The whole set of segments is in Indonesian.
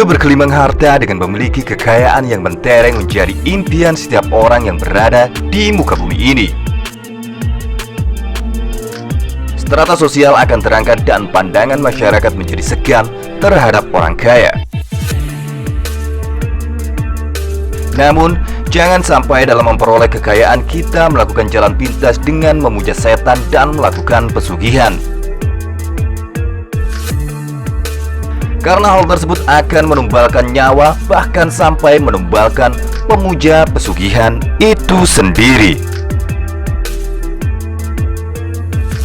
bergelimang harta dengan memiliki kekayaan yang mentereng menjadi impian setiap orang yang berada di muka bumi ini. Strata sosial akan terangkat dan pandangan masyarakat menjadi segan terhadap orang kaya. Namun, jangan sampai dalam memperoleh kekayaan kita melakukan jalan pintas dengan memuja setan dan melakukan pesugihan. Karena hal tersebut akan menumbalkan nyawa, bahkan sampai menumbalkan pemuja pesugihan itu sendiri.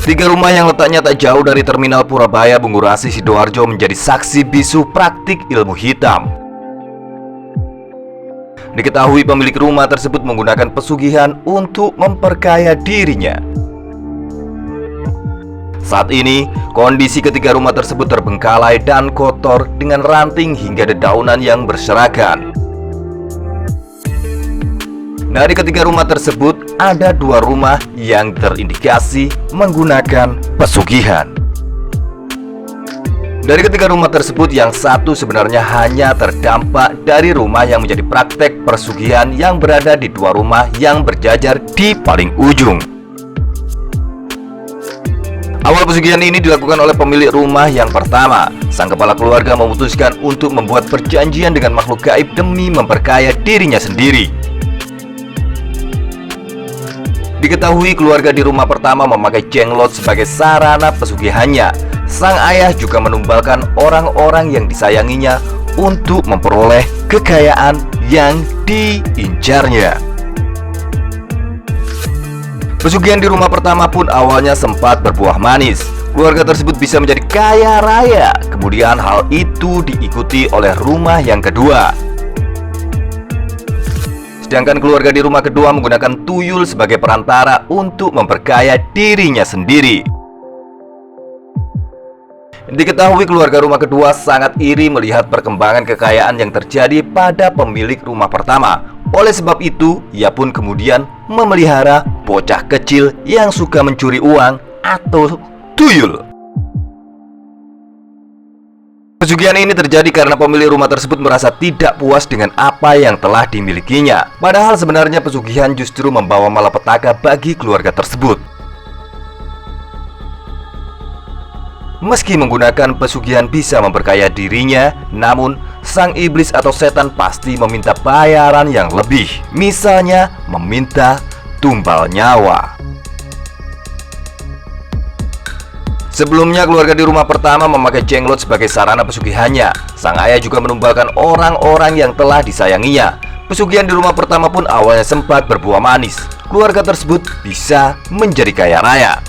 3 rumah yang letaknya tak jauh dari Terminal Purabaya Bungurasi Sidoarjo menjadi saksi bisu praktik ilmu hitam. Diketahui pemilik rumah tersebut menggunakan pesugihan untuk memperkaya dirinya. Saat ini, kondisi ketiga rumah tersebut terbengkalai dan kotor dengan ranting hingga dedaunan yang berserakan. Dari ketiga rumah tersebut, ada 2 rumah yang terindikasi menggunakan pesugihan. Dari ketiga rumah tersebut, yang satu sebenarnya hanya terdampak dari rumah yang menjadi praktek pesugihan yang berada di 2 rumah yang berjajar di paling ujung. Awal pesugihan ini dilakukan oleh pemilik rumah yang pertama. Sang kepala keluarga memutuskan untuk membuat perjanjian dengan makhluk gaib demi memperkaya dirinya sendiri. Diketahui keluarga di rumah pertama memakai jenglot sebagai sarana pesugihannya. Sang ayah juga menumbalkan orang-orang yang disayanginya untuk memperoleh kekayaan yang diincarnya. Pesugihan di rumah pertama pun awalnya sempat berbuah manis. Keluarga tersebut bisa menjadi kaya raya. Kemudian hal itu diikuti oleh rumah yang kedua. Sedangkan keluarga di rumah kedua menggunakan tuyul sebagai perantara untuk memperkaya dirinya sendiri. Diketahui keluarga rumah kedua sangat iri melihat perkembangan kekayaan yang terjadi pada pemilik rumah pertama. Oleh sebab itu, ia pun kemudian memelihara bocah kecil yang suka mencuri uang atau tuyul. Pesugihan ini terjadi karena pemilik rumah tersebut merasa tidak puas dengan apa yang telah dimilikinya. Padahal sebenarnya pesugihan justru membawa malapetaka bagi keluarga tersebut. Meski menggunakan pesugihan bisa memperkaya dirinya, namun sang iblis atau setan pasti meminta bayaran yang lebih. Misalnya, meminta tumbal nyawa. Sebelumnya, keluarga di rumah pertama memakai jenglot sebagai sarana pesugihannya. Sang ayah juga menumbalkan orang-orang yang telah disayanginya. Pesugihan di rumah pertama pun awalnya sempat berbuah manis. Keluarga tersebut bisa menjadi kaya raya.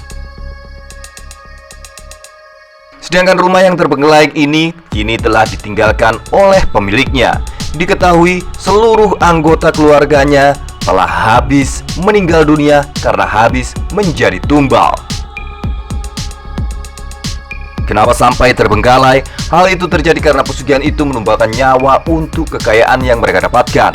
Sedangkan rumah yang terbengkalai ini kini telah ditinggalkan oleh pemiliknya. Diketahui seluruh anggota keluarganya telah habis meninggal dunia karena habis menjadi tumbal. Kenapa sampai terbengkalai? Hal itu terjadi karena pesugihan itu menumbalkan nyawa untuk kekayaan yang mereka dapatkan.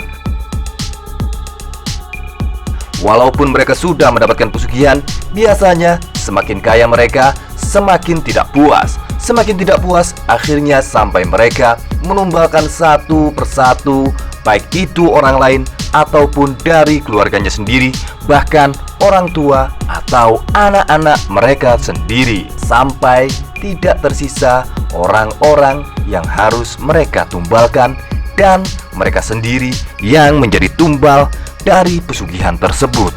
Walaupun mereka sudah mendapatkan pesugihan, biasanya semakin kaya mereka, semakin tidak puas. Semakin tidak puas, akhirnya sampai mereka menumbalkan satu persatu, baik itu orang lain ataupun dari keluarganya sendiri, bahkan orang tua atau anak-anak mereka sendiri, sampai tidak tersisa orang-orang yang harus mereka tumbalkan dan mereka sendiri yang menjadi tumbal dari pesugihan tersebut.